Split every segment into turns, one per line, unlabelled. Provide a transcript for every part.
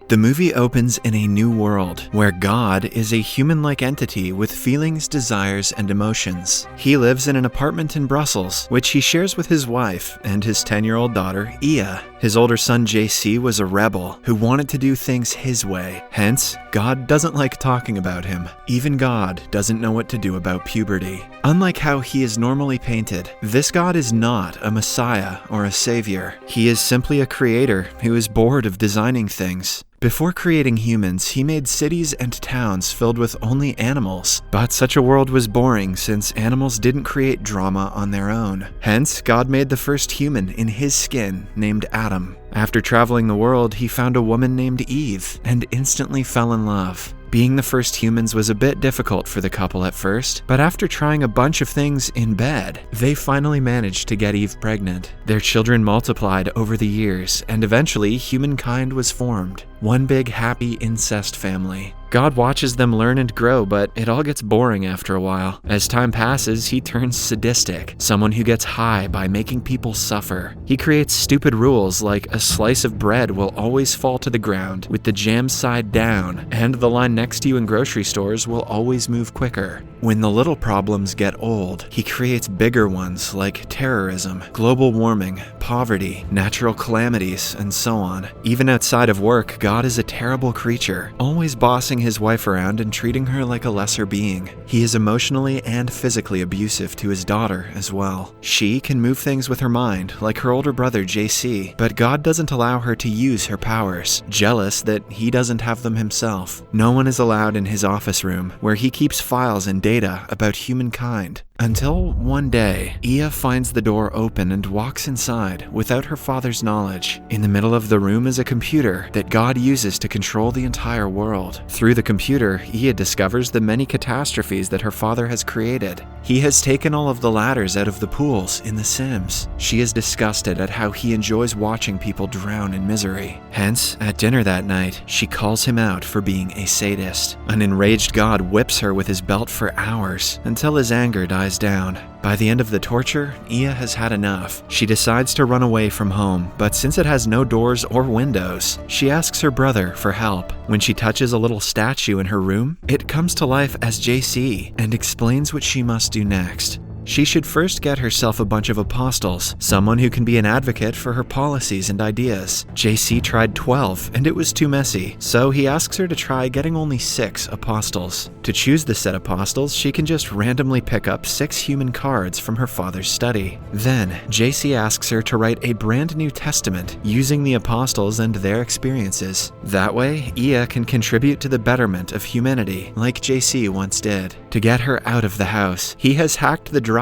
The movie opens in a new world, where God is a human-like entity with feelings, desires, and emotions. He lives in an apartment in Brussels, which he shares with his wife and his 10-year-old daughter, Ia. His older son, JC, was a rebel who wanted to do things his way. Hence, God doesn't like talking about him. Even God doesn't know what to do about puberty. Unlike how he is normally painted, this God is not a messiah or a savior. He is simply a creator who is bored of designing things. Before creating humans, he made cities and towns filled with only animals. But such a world was boring since animals didn't create drama on their own. Hence, God made the first human in his skin, named Adam. After traveling the world, he found a woman named Eve and instantly fell in love. Being the first humans was a bit difficult for the couple at first, but after trying a bunch of things in bed, they finally managed to get Eve pregnant. Their children multiplied over the years, and eventually humankind was formed. One big happy incest family. God watches them learn and grow, but it all gets boring after a while. As time passes, he turns sadistic, someone who gets high by making people suffer. He creates stupid rules like a slice of bread will always fall to the ground with the jam side down, and the line next to you in grocery stores will always move quicker. When the little problems get old, he creates bigger ones like terrorism, global warming, poverty, natural calamities, and so on. Even outside of work, God is a terrible creature, always bossing his wife around and treating her like a lesser being. He is emotionally and physically abusive to his daughter as well. She can move things with her mind, like her older brother JC, but God doesn't allow her to use her powers, jealous that he doesn't have them himself. No one is allowed in his office room, where he keeps files and data about humankind. Until one day, Ia finds the door open and walks inside without her father's knowledge. In the middle of the room is a computer that God uses to control the entire world. Through the computer, Ia discovers the many catastrophes that her father has created. He has taken all of the ladders out of the pools in The Sims. She is disgusted at how he enjoys watching people drown in misery. Hence, at dinner that night, she calls him out for being a sadist. An enraged God whips her with his belt for hours until his anger dies down. By the end of the torture, Ia has had enough. She decides to run away from home, but since it has no doors or windows, she asks her brother for help. When she touches a little statue in her room, it comes to life as JC and explains what she must do next. She should first get herself a bunch of apostles, someone who can be an advocate for her policies and ideas. JC tried 12, and it was too messy, so he asks her to try getting only 6 apostles. To choose the set apostles, she can just randomly pick up 6 human cards from her father's study. Then, JC asks her to write a brand new testament using the apostles and their experiences. That way, Ia can contribute to the betterment of humanity, like JC once did. To get her out of the house, he has hacked the dryer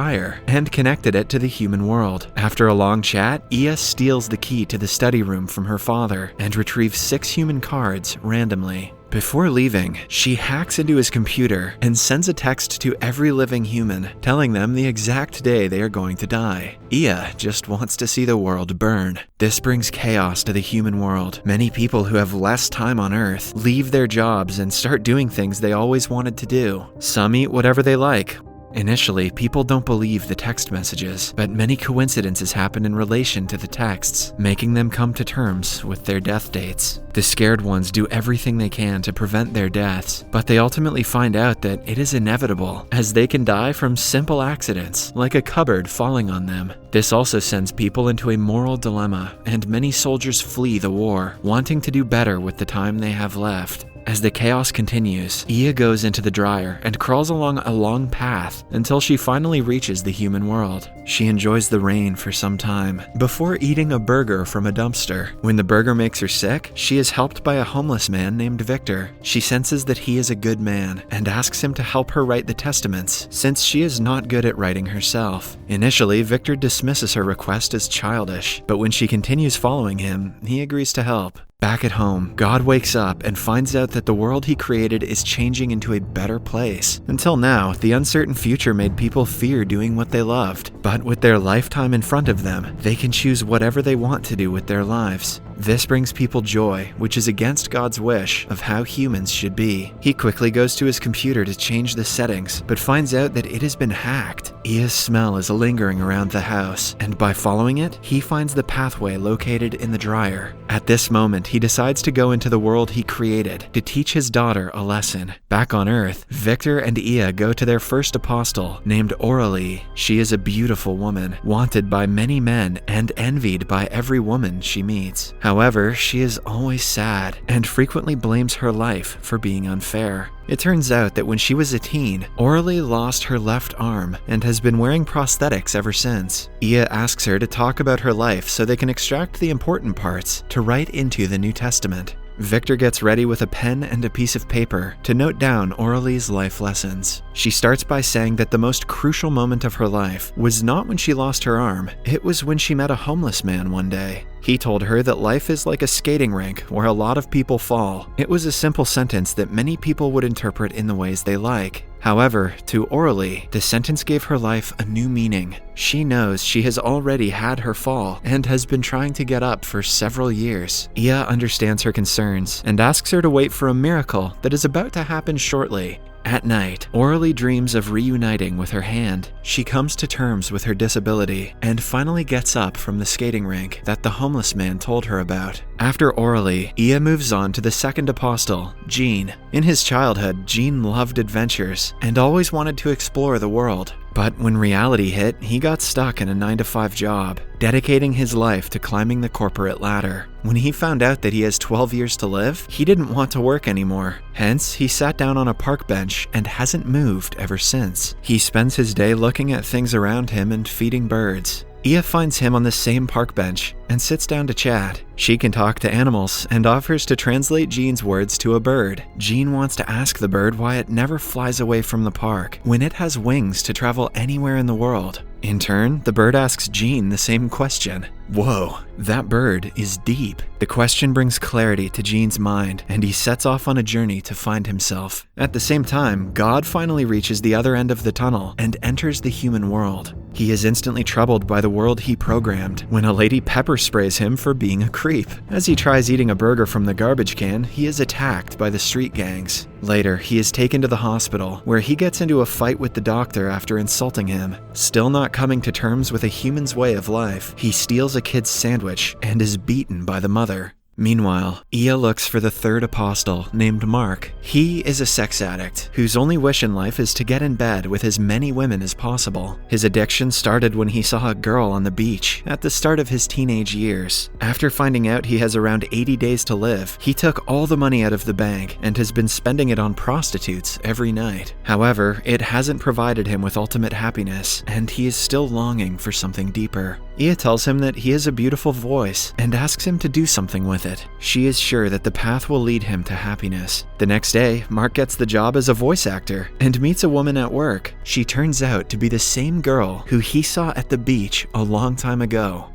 and connected it to the human world. After a long chat, Ia steals the key to the study room from her father and retrieves 6 human cards randomly. Before leaving, she hacks into his computer and sends a text to every living human, telling them the exact day they are going to die. Ia just wants to see the world burn. This brings chaos to the human world. Many people who have less time on Earth leave their jobs and start doing things they always wanted to do. Some eat whatever they like. Initially, people don't believe the text messages, but many coincidences happen in relation to the texts, making them come to terms with their death dates. The scared ones do everything they can to prevent their deaths, but they ultimately find out that it is inevitable, as they can die from simple accidents, like a cupboard falling on them. This also sends people into a moral dilemma, and many soldiers flee the war, wanting to do better with the time they have left. As the chaos continues, Ia goes into the dryer and crawls along a long path until she finally reaches the human world. She enjoys the rain for some time before eating a burger from a dumpster. When the burger makes her sick, she is helped by a homeless man named Victor. She senses that he is a good man and asks him to help her write the testaments, since she is not good at writing herself. Initially, Victor dismisses her request as childish, but when she continues following him, he agrees to help. Back at home, God wakes up and finds out that the world he created is changing into a better place. Until now, the uncertain future made people fear doing what they loved. But with their lifetime in front of them, they can choose whatever they want to do with their lives. This brings people joy, which is against God's wish of how humans should be. He quickly goes to his computer to change the settings, but finds out that it has been hacked. Ia's smell is lingering around the house, and by following it, he finds the pathway located in the dryer. At this moment, he decides to go into the world he created to teach his daughter a lesson. Back on Earth, Victor and Ia go to their first apostle, named Oralee. She is a beautiful woman, wanted by many men and envied by every woman she meets. However, she is always sad and frequently blames her life for being unfair. It turns out that when she was a teen, Oralee lost her left arm and has been wearing prosthetics ever since. Ia asks her to talk about her life so they can extract the important parts to write into the New Testament. Victor gets ready with a pen and a piece of paper to note down Oralee's life lessons. She starts by saying that the most crucial moment of her life was not when she lost her arm, it was when she met a homeless man one day. He told her that life is like a skating rink where a lot of people fall. It was a simple sentence that many people would interpret in the ways they like. However, to Oralee, the sentence gave her life a new meaning. She knows she has already had her fall and has been trying to get up for several years. Ia understands her concerns and asks her to wait for a miracle that is about to happen shortly. At night, Oralee dreams of reuniting with her hand. She comes to terms with her disability and finally gets up from the skating rink that the homeless man told her about. After Oralee, Ia moves on to the second apostle, Gene. In his childhood, Gene loved adventures and always wanted to explore the world. But when reality hit, he got stuck in a 9-to-5 job, dedicating his life to climbing the corporate ladder. When he found out that he has 12 years to live, he didn't want to work anymore. Hence, he sat down on a park bench and hasn't moved ever since. He spends his day looking at things around him and feeding birds. Ia finds him on the same park bench and sits down to chat. She can talk to animals and offers to translate Gene's words to a bird. Gene wants to ask the bird why it never flies away from the park when it has wings to travel anywhere in the world. In turn, the bird asks Gene the same question. Whoa, that bird is deep. The question brings clarity to Gene's mind, and he sets off on a journey to find himself. At the same time, God finally reaches the other end of the tunnel and enters the human world. He is instantly troubled by the world he programmed when a lady pepper sprays him for being a creep. As he tries eating a burger from the garbage can, he is attacked by the street gangs. Later, he is taken to the hospital, where he gets into a fight with the doctor after insulting him. Still not coming to terms with a human's way of life, he steals a kid's sandwich and is beaten by the mother. Meanwhile, Ia looks for the third apostle, named Mark. He is a sex addict, whose only wish in life is to get in bed with as many women as possible. His addiction started when he saw a girl on the beach at the start of his teenage years. After finding out he has around 80 days to live, he took all the money out of the bank and has been spending it on prostitutes every night. However, it hasn't provided him with ultimate happiness, and he is still longing for something deeper. Ia tells him that he has a beautiful voice and asks him to do something with it. She is sure that the path will lead him to happiness. The next day, Mark gets the job as a voice actor and meets a woman at work. She turns out to be the same girl who he saw at the beach a long time ago.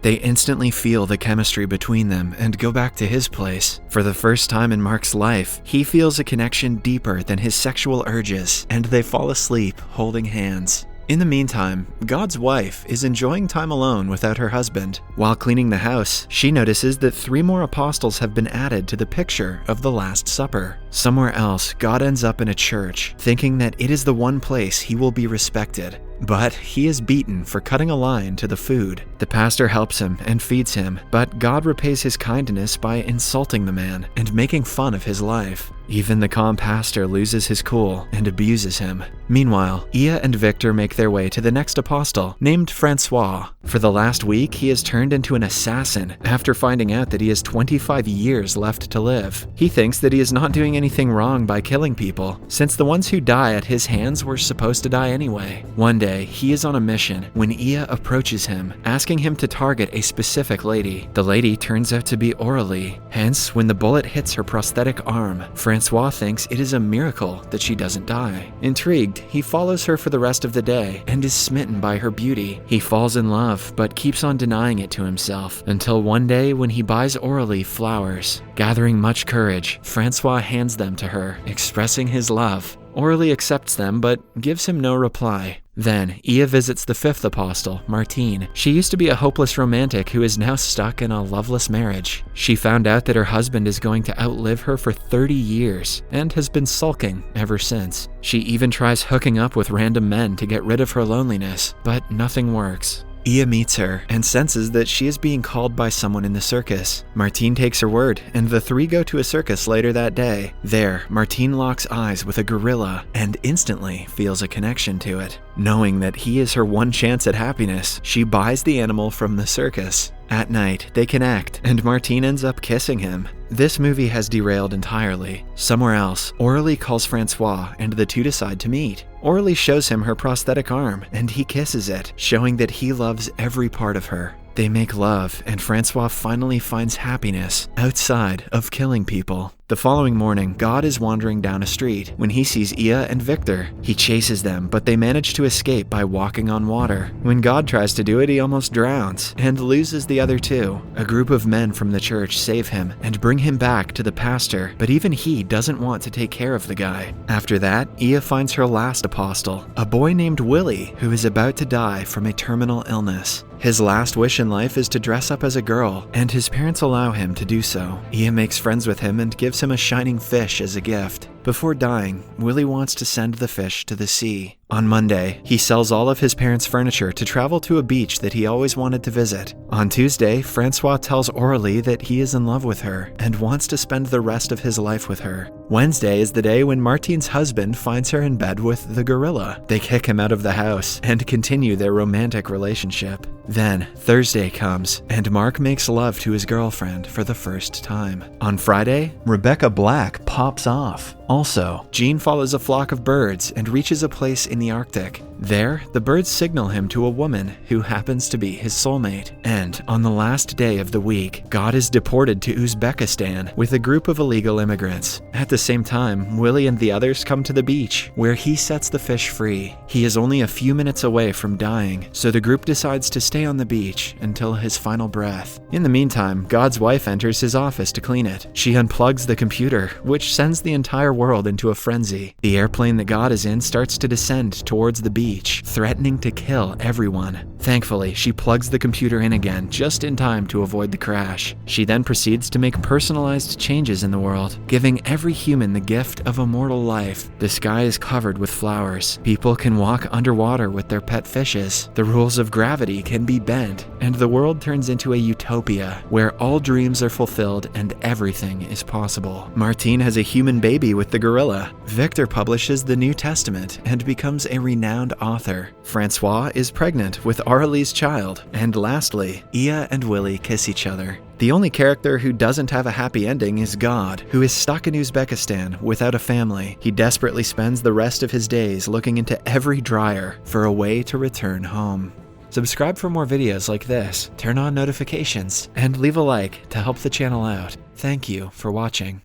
They instantly feel the chemistry between them and go back to his place. For the first time in Mark's life, he feels a connection deeper than his sexual urges, and they fall asleep holding hands. In the meantime, God's wife is enjoying time alone without her husband. While cleaning the house, she notices that 3 more apostles have been added to the picture of the Last Supper. Somewhere else, God ends up in a church, thinking that it is the one place he will be respected. But he is beaten for cutting a line to the food. The pastor helps him and feeds him, but God repays his kindness by insulting the man and making fun of his life. Even the calm pastor loses his cool and abuses him. Meanwhile, Ia and Victor make their way to the next apostle, named Francois. For the last week, he has turned into an assassin after finding out that he has 25 years left to live. He thinks that he is not doing anything wrong by killing people, since the ones who die at his hands were supposed to die anyway. One day, he is on a mission when Ia approaches him, asking him to target a specific lady. The lady turns out to be Oralee. Hence, when the bullet hits her prosthetic arm, Francois thinks it is a miracle that she doesn't die. Intrigued, he follows her for the rest of the day and is smitten by her beauty. He falls in love, but keeps on denying it to himself, until one day when he buys Oralee flowers. Gathering much courage, Francois hands them to her, expressing his love. Oralee accepts them, but gives him no reply. Then, Ia visits the 5th apostle, Martine. She used to be a hopeless romantic who is now stuck in a loveless marriage. She found out that her husband is going to outlive her for 30 years and has been sulking ever since. She even tries hooking up with random men to get rid of her loneliness, but nothing works. Iya meets her and senses that she is being called by someone in the circus. Martine takes her word, and the three go to a circus later that day. There, Martine locks eyes with a gorilla and instantly feels a connection to it. Knowing that he is her one chance at happiness, she buys the animal from the circus. At night, they connect, and Martine ends up kissing him. This movie has derailed entirely. Somewhere else, Aurélie calls Francois, and the two decide to meet. Aurélie shows him her prosthetic arm, and he kisses it, showing that he loves every part of her. They make love, and Francois finally finds happiness outside of killing people. The following morning, God is wandering down a street when he sees Iya and Victor. He chases them, but they manage to escape by walking on water. When God tries to do it, he almost drowns and loses the other two. A group of men from the church save him and bring him back to the pastor, but even he doesn't want to take care of the guy. After that, Iya finds her last apostle, a boy named Willie who is about to die from a terminal illness. His last wish in life is to dress up as a girl, and his parents allow him to do so. Iya makes friends with him and gives him a shining fish as a gift. Before dying, Willie wants to send the fish to the sea. On Monday, he sells all of his parents' furniture to travel to a beach that he always wanted to visit. On Tuesday, Francois tells Aurélie that he is in love with her and wants to spend the rest of his life with her. Wednesday is the day when Martine's husband finds her in bed with the gorilla. They kick him out of the house and continue their romantic relationship. Then, Thursday comes, and Mark makes love to his girlfriend for the first time. On Friday, Rebecca Black pops off. Also, Jean follows a flock of birds and reaches a place in the Arctic. There, the birds signal him to a woman who happens to be his soulmate. And on the last day of the week, God is deported to Uzbekistan with a group of illegal immigrants. At the same time, Willie and the others come to the beach, where he sets the fish free. He is only a few minutes away from dying, so the group decides to stay on the beach until his final breath. In the meantime, God's wife enters his office to clean it. She unplugs the computer, which sends the entire world into a frenzy. The airplane that God is in starts to descend towards the beach, threatening to kill everyone. Thankfully, she plugs the computer in again just in time to avoid the crash. She then proceeds to make personalized changes in the world, giving every human the gift of immortal life. The sky is covered with flowers. People can walk underwater with their pet fishes. The rules of gravity can be bent, and the world turns into a utopia where all dreams are fulfilled and everything is possible. Martine has a human baby with the gorilla. Victor publishes the New Testament and becomes a renowned author. Francois is pregnant with Aurélie's child. And lastly, Iya and Willie kiss each other. The only character who doesn't have a happy ending is God, who is stuck in Uzbekistan without a family. He desperately spends the rest of his days looking into every dryer for a way to return home. Subscribe for more videos like this, turn on notifications, and leave a like to help the channel out. Thank you for watching.